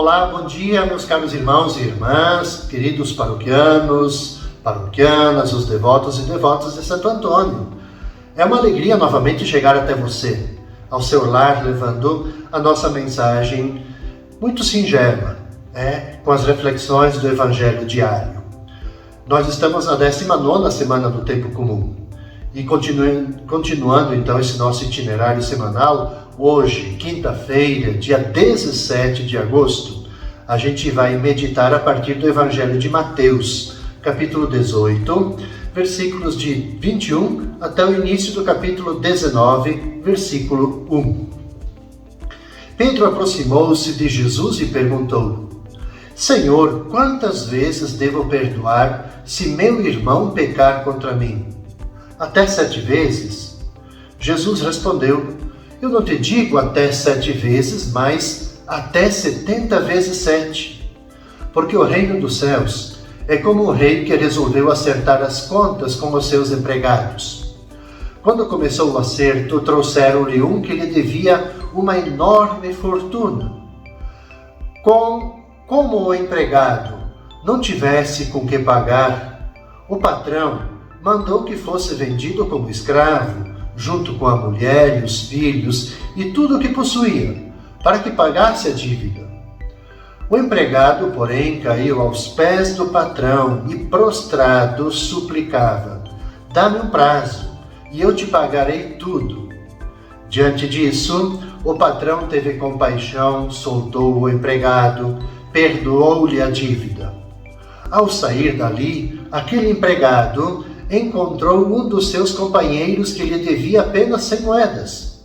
Olá, bom dia, meus caros irmãos e irmãs, queridos paroquianos, paroquianas, os devotos e devotas de Santo Antônio. É uma alegria novamente chegar até você, ao seu lar, levando a nossa mensagem muito singela, com as reflexões do Evangelho diário. Nós estamos na 19ª semana do Tempo Comum e continuando então esse nosso itinerário semanal. Hoje, quinta-feira, dia 17 de agosto, a gente vai meditar a partir do Evangelho de Mateus, capítulo 18, versículos de 21 até o início do capítulo 19, versículo 1. Pedro aproximou-se de Jesus e perguntou: Senhor, quantas vezes devo perdoar se meu irmão pecar contra mim? Até 7 vezes? Jesus respondeu: Eu não te digo até 7 vezes, mas até 70 vezes 7. Porque o reino dos céus é como um rei que resolveu acertar as contas com os seus empregados. Quando começou o acerto, trouxeram-lhe um que lhe devia uma enorme fortuna. Como o empregado não tivesse com que pagar, o patrão mandou que fosse vendido como escravo, junto com a mulher e os filhos e tudo o que possuía, para que pagasse a dívida. O empregado, porém, caiu aos pés do patrão e, prostrado, suplicava: Dá-me um prazo, e eu te pagarei tudo. Diante disso, o patrão teve compaixão, soltou o empregado, perdoou-lhe a dívida. Ao sair dali, aquele empregado encontrou um dos seus companheiros que lhe devia apenas 100 moedas.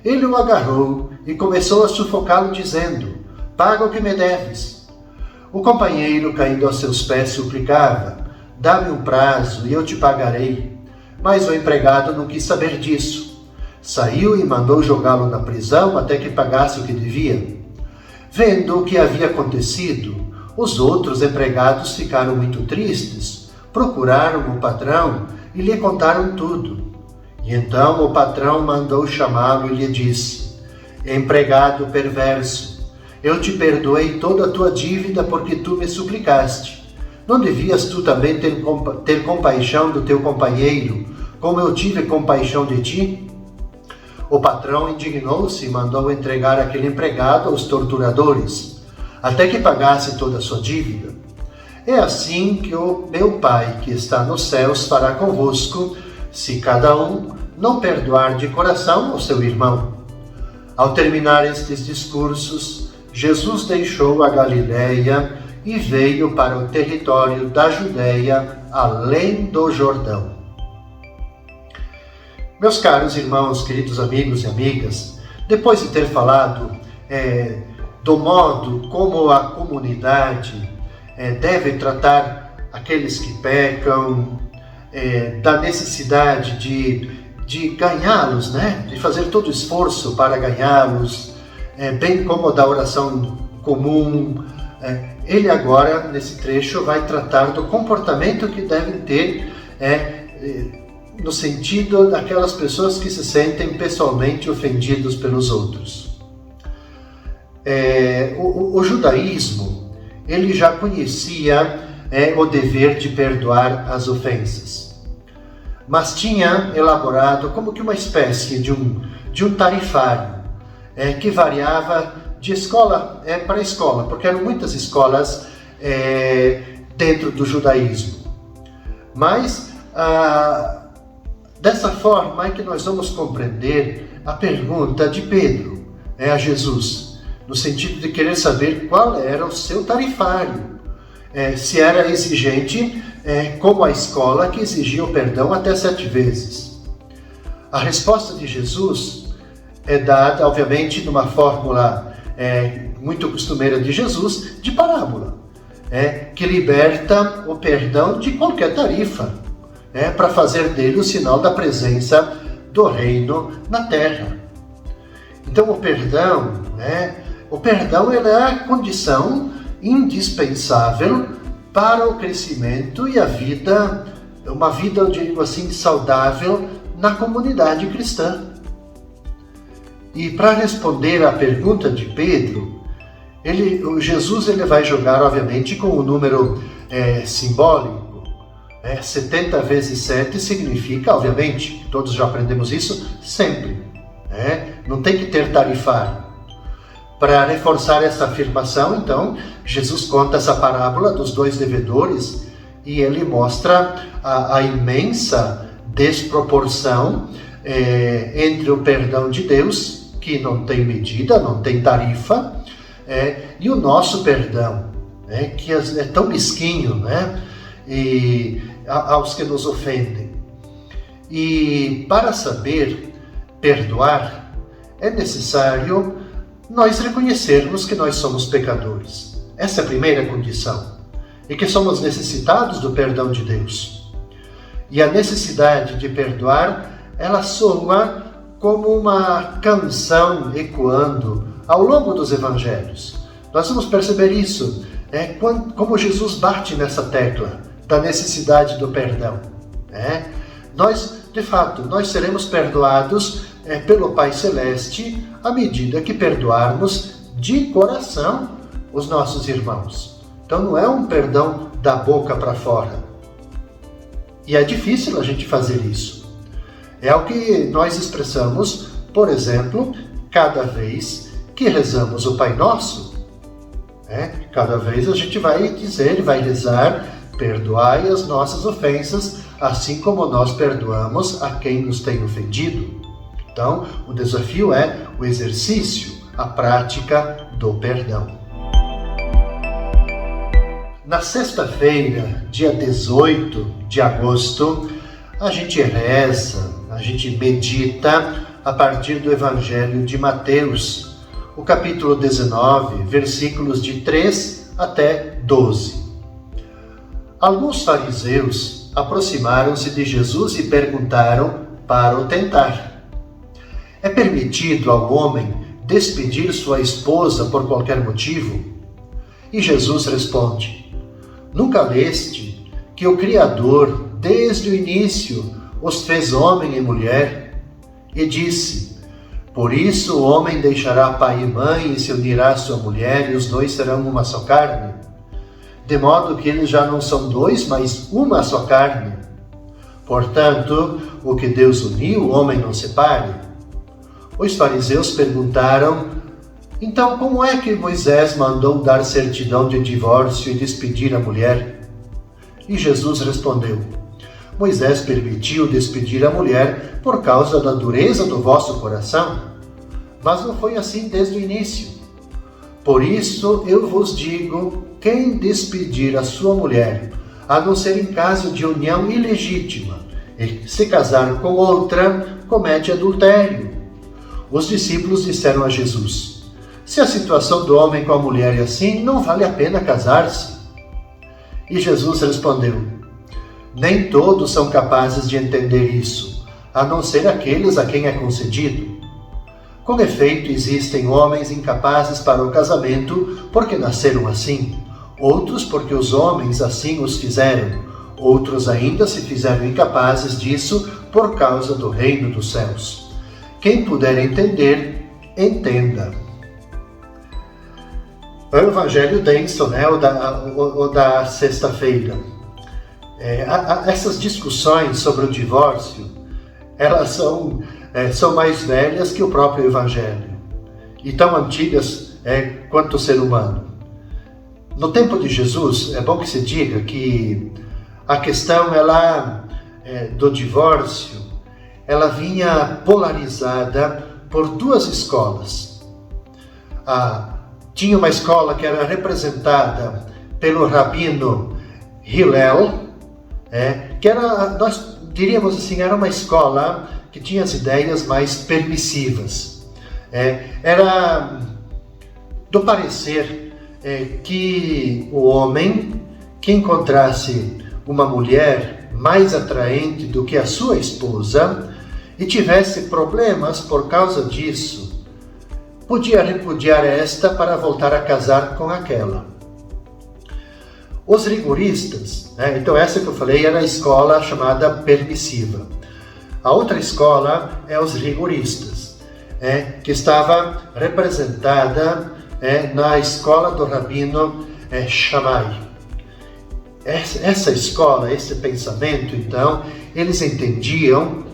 Ele o agarrou e começou a sufocá-lo, dizendo: Paga o que me deves. O companheiro, caindo aos seus pés, suplicava: Dá-me um prazo e eu te pagarei. Mas o empregado não quis saber disso. Saiu e mandou jogá-lo na prisão até que pagasse o que devia. Vendo o que havia acontecido, os outros empregados ficaram muito tristes. Procuraram o patrão e lhe contaram tudo. E então o patrão mandou chamá-lo e lhe disse: Empregado perverso, eu te perdoei toda a tua dívida porque tu me suplicaste. Não devias tu também ter compaixão do teu companheiro, como eu tive compaixão de ti? O patrão indignou-se e mandou entregar aquele empregado aos torturadores, até que pagasse toda a sua dívida. É assim que o meu Pai, que está nos céus, fará convosco, se cada um não perdoar de coração o seu irmão. Ao terminar estes discursos, Jesus deixou a Galileia e veio para o território da Judeia, além do Jordão. Meus caros irmãos, queridos amigos e amigas, depois de ter falado do modo como a comunidade deve tratar aqueles que pecam, da necessidade de ganhá-los, de fazer todo o esforço para ganhá-los, bem como da oração comum. Ele agora, nesse trecho, vai tratar do comportamento que devem ter no sentido daquelas pessoas que se sentem pessoalmente ofendidos pelos outros. O judaísmo, ele já conhecia o dever de perdoar as ofensas, mas tinha elaborado como que uma espécie de um tarifário que variava de escola para escola, porque eram muitas escolas dentro do judaísmo. Mas dessa forma é que nós vamos compreender a pergunta de Pedro a Jesus, no sentido de querer saber qual era o seu tarifário, se era exigente como a escola que exigia o perdão até 7 vezes. A resposta de Jesus é dada, obviamente, numa fórmula muito costumeira de Jesus, de parábola, que liberta o perdão de qualquer tarifa, para fazer dele o sinal da presença do reino na terra. Então o perdão ele é a condição indispensável para o crescimento e a vida, uma vida, eu digo assim, saudável na comunidade cristã. E para responder à pergunta de Pedro, Jesus ele vai jogar, obviamente, com o número simbólico. 70 vezes 7 significa, obviamente, todos já aprendemos isso, sempre. Não tem que ter tarifário. Para reforçar essa afirmação, então, Jesus conta essa parábola dos 2 devedores e ele mostra a imensa desproporção entre o perdão de Deus, que não tem medida, não tem tarifa, e o nosso perdão, que é tão mesquinho, e aos que nos ofendem. E para saber perdoar, é necessário nós reconhecermos que nós somos pecadores. Essa é a primeira condição, e que somos necessitados do perdão de Deus. E a necessidade de perdoar, ela soa como uma canção ecoando ao longo dos evangelhos. Nós vamos perceber isso, como Jesus bate nessa tecla da necessidade do perdão. Nós, de fato, nós seremos perdoados pelo Pai Celeste à medida que perdoarmos de coração os nossos irmãos. Então não é um perdão da boca para fora. E é difícil a gente fazer isso. É o que nós expressamos, por exemplo, cada vez que rezamos o Pai Nosso. Cada vez a gente vai dizer, vai rezar: perdoai as nossas ofensas, assim como nós perdoamos a quem nos tem ofendido. Então, o desafio é o exercício, a prática do perdão. Na sexta-feira, dia 18 de agosto, a gente reza, a gente medita a partir do Evangelho de Mateus, o capítulo 19, versículos de 3 até 12. Alguns fariseus aproximaram-se de Jesus e perguntaram para o tentar: é permitido ao homem despedir sua esposa por qualquer motivo? E Jesus responde: nunca leste que o Criador, desde o início, os fez homem e mulher? E disse: por isso o homem deixará pai e mãe e se unirá à sua mulher, e os dois serão uma só carne. De modo que eles já não são dois, mas uma só carne. Portanto, o que Deus uniu, o homem não separe. Os fariseus perguntaram: então como é que Moisés mandou dar certidão de divórcio e despedir a mulher? E Jesus respondeu: Moisés permitiu despedir a mulher por causa da dureza do vosso coração, mas não foi assim desde o início. Por isso eu vos digo: quem despedir a sua mulher, a não ser em caso de união ilegítima, e se casar com outra, comete adultério. Os discípulos disseram a Jesus: se a situação do homem com a mulher é assim, não vale a pena casar-se. E Jesus respondeu: nem todos são capazes de entender isso, a não ser aqueles a quem é concedido. Com efeito, existem homens incapazes para o casamento porque nasceram assim, outros porque os homens assim os fizeram, outros ainda se fizeram incapazes disso por causa do reino dos céus. Quem puder entender, entenda. É um evangelho denso, o da sexta-feira. Essas discussões sobre o divórcio, elas são mais velhas que o próprio evangelho e tão antigas quanto o ser humano. No tempo de Jesus, é bom que se diga que a questão do divórcio, ela vinha polarizada por duas escolas. Tinha uma escola que era representada pelo rabino Hillel, que nós diríamos assim, era uma escola que tinha as ideias mais permissivas. Era do parecer que o homem que encontrasse uma mulher mais atraente do que a sua esposa e tivesse problemas por causa disso, podia repudiar esta para voltar a casar com aquela. Os rigoristas, então essa que eu falei era a escola chamada permissiva. A outra escola é os rigoristas, que estava representada na escola do rabino Shammai. Essa escola, esse pensamento, então, eles entendiam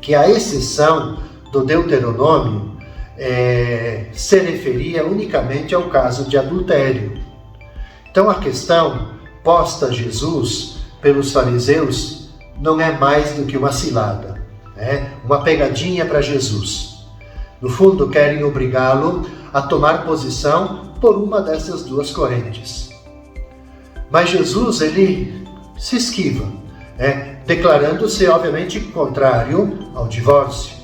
que a exceção do Deuteronômio se referia unicamente ao caso de adultério. Então a questão posta a Jesus pelos fariseus não é mais do que uma cilada, uma pegadinha para Jesus. No fundo, querem obrigá-lo a tomar posição por uma dessas duas correntes. Mas Jesus, ele se esquiva, declarando-se, obviamente, contrário ao divórcio.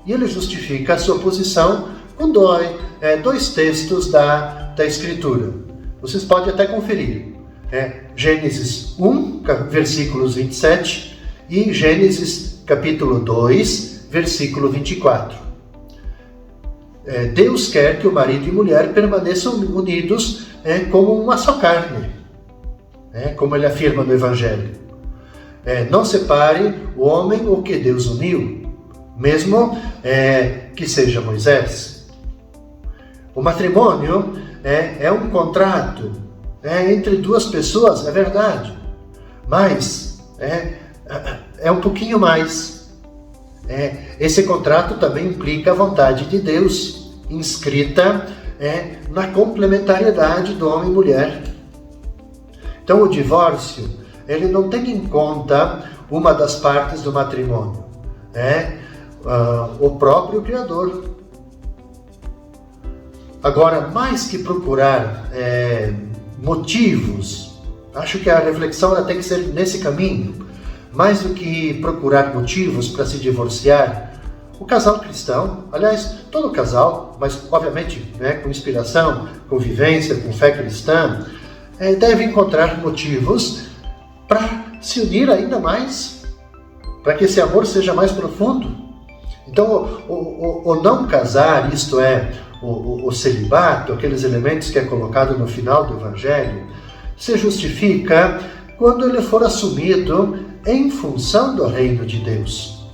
E ele justifica a sua posição com dois textos da Escritura. Vocês podem até conferir. Gênesis 1, versículos 27 e Gênesis capítulo 2, versículo 24. Deus quer que o marido e mulher permaneçam unidos como uma só carne, como ele afirma no Evangelho. Não separe o homem o que Deus uniu, mesmo que seja Moisés. O matrimônio é um contrato entre duas pessoas, é verdade, mas é um pouquinho mais. Esse contrato também implica a vontade de Deus, inscrita na complementariedade do homem e mulher. Então o divórcio, ele não tem em conta uma das partes do matrimônio, o próprio Criador. Agora, mais que procurar motivos, acho que a reflexão ela tem que ser nesse caminho. Mais do que procurar motivos para se divorciar, o casal cristão, aliás, todo casal, mas obviamente com inspiração, com vivência, com fé cristã, deve encontrar motivos para se unir ainda mais, para que esse amor seja mais profundo. Então, o não casar, isto é, o celibato, aqueles elementos que é colocado no final do Evangelho, se justifica quando ele for assumido em função do reino de Deus.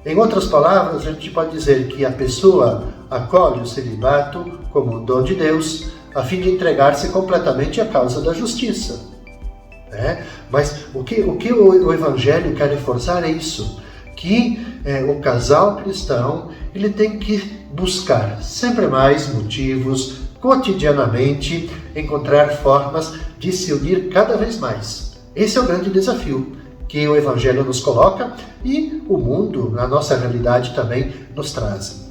Em outras palavras, a gente pode dizer que a pessoa acolhe o celibato como um dom de Deus, a fim de entregar-se completamente à causa da justiça. Mas o que o Evangelho quer reforçar é isso, que o casal cristão ele tem que buscar sempre mais motivos, cotidianamente, encontrar formas de se unir cada vez mais. Esse é o grande desafio que o Evangelho nos coloca e o mundo, a nossa realidade também nos traz.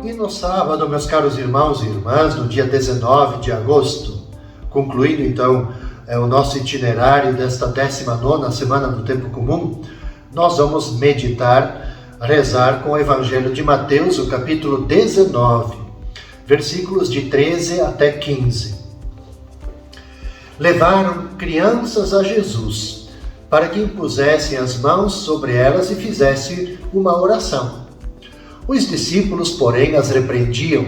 E no sábado, meus caros irmãos e irmãs, no dia 19 de agosto, concluindo então o nosso itinerário desta 19ª Semana do Tempo Comum, nós vamos meditar, rezar com o Evangelho de Mateus, o capítulo 19, versículos de 13 até 15. Levaram crianças a Jesus, para que impusessem as mãos sobre elas e fizessem uma oração. Os discípulos, porém, as repreendiam.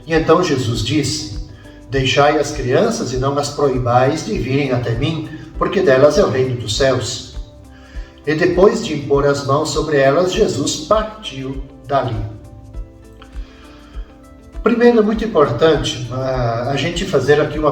E então Jesus disse: Deixai as crianças e não as proibais de virem até mim, porque delas é o reino dos céus. E depois de impor as mãos sobre elas, Jesus partiu dali. Primeiro, é muito importante a gente fazer aqui um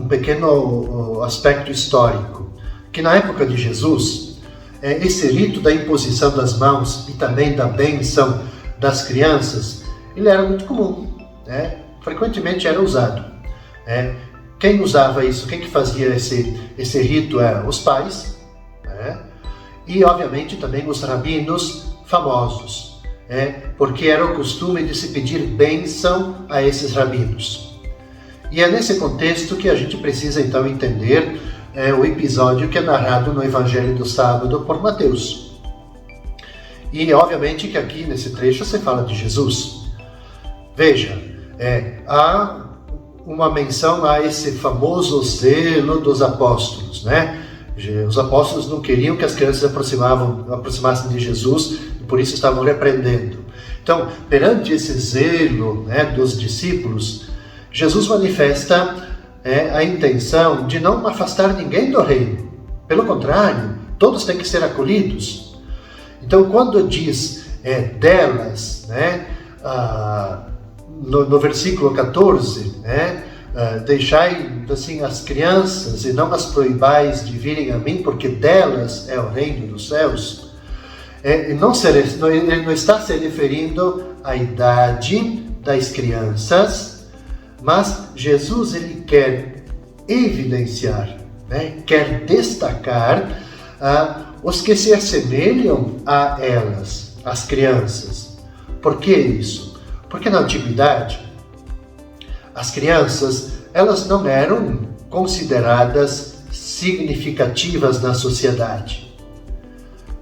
pequeno aspecto histórico, que na época de Jesus, esse rito da imposição das mãos e também da bênção das crianças, ele era muito comum, frequentemente era usado. Quem usava isso, quem que fazia esse rito eram os pais, e obviamente também os rabinos famosos, porque era o costume de se pedir bênção a esses rabinos. E é nesse contexto que a gente precisa então entender o episódio que é narrado no Evangelho do Sábado por Mateus. E obviamente que aqui nesse trecho se fala de Jesus. Veja, há uma menção a esse famoso zelo dos apóstolos, Os apóstolos não queriam que as crianças aproximassem de Jesus e por isso estavam repreendendo. Então, perante esse zelo dos discípulos, Jesus manifesta a intenção de não afastar ninguém do reino. Pelo contrário, todos têm que ser acolhidos. Então, quando diz delas, né? No versículo 14, né? Deixai assim as crianças e não as proibais de virem a mim, porque delas é o reino dos céus. Ele não está se referindo à idade das crianças, mas Jesus ele quer evidenciar, né? Quer destacar os que se assemelham a elas, as crianças. Por que isso? Porque na antiguidade as crianças, elas não eram consideradas significativas na sociedade.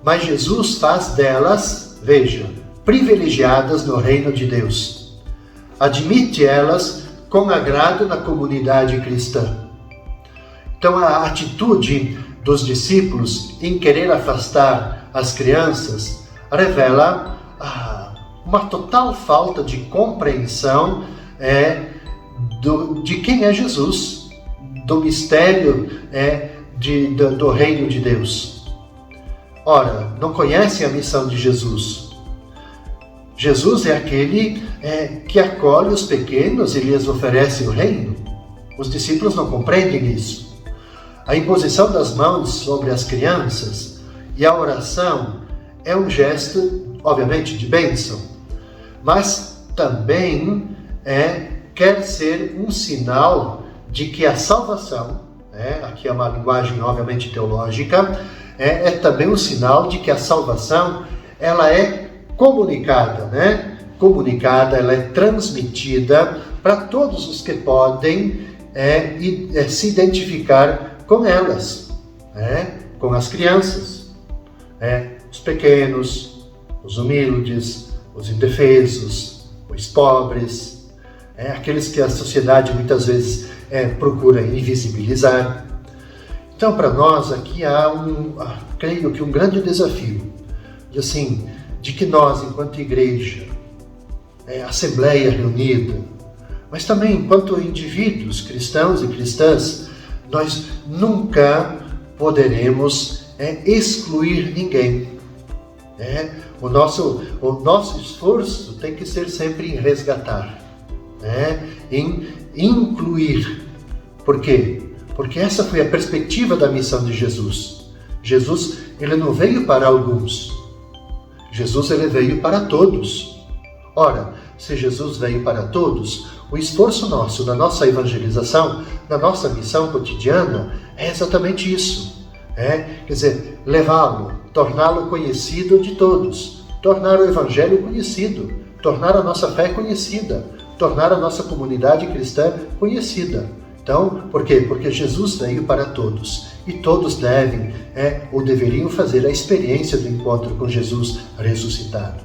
Mas Jesus faz delas, veja, privilegiadas no reino de Deus. Admite elas com agrado na comunidade cristã. Então a atitude dos discípulos em querer afastar as crianças revela uma total falta de compreensão de quem é Jesus, do mistério do reino de Deus. Ora, não conhecem a missão de Jesus. Jesus é aquele que acolhe os pequenos e lhes oferece o reino. Os discípulos não compreendem isso. A imposição das mãos sobre as crianças e a oração é um gesto, obviamente, de bênção, mas também quer ser um sinal de que a salvação, aqui é uma linguagem obviamente teológica, é também um sinal de que a salvação ela é comunicada, comunicada, ela é transmitida para todos os que podem se identificar com elas, com as crianças, os pequenos, os humildes, os indefesos, os pobres, aqueles que a sociedade muitas vezes procura invisibilizar. Então, para nós aqui há creio que um grande desafio, de que nós, enquanto igreja, assembleia reunida, mas também enquanto indivíduos cristãos e cristãs, nós nunca poderemos excluir ninguém. O nosso esforço tem que ser sempre em resgatar, em incluir. Por quê? Porque essa foi a perspectiva da missão de Jesus. Jesus, ele não veio para alguns. Jesus, ele veio para todos. Ora, se Jesus veio para todos, o esforço nosso, na nossa evangelização, na nossa missão cotidiana, é exatamente isso. Quer dizer, levá-lo, torná-lo conhecido de todos, tornar o Evangelho conhecido, tornar a nossa fé conhecida, tornar a nossa comunidade cristã conhecida. Então, por quê? Porque Jesus veio para todos e todos devem ou deveriam fazer a experiência do encontro com Jesus ressuscitado.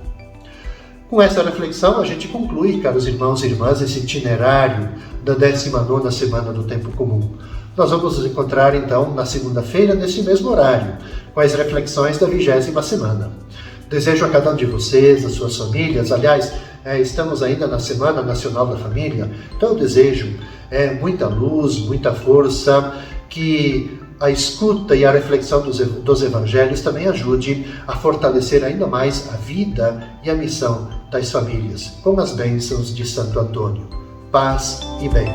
Com essa reflexão, a gente conclui, caros irmãos e irmãs, esse itinerário da 19ª Semana do Tempo Comum. Nós vamos nos encontrar, então, na segunda-feira, nesse mesmo horário, com as reflexões da 20ª semana. Desejo a cada um de vocês, as suas famílias, aliás, estamos ainda na Semana Nacional da Família, então eu desejo muita luz, muita força, que a escuta e a reflexão dos evangelhos também ajude a fortalecer ainda mais a vida e a missão das famílias, com as bênçãos de Santo Antônio. Paz e bem.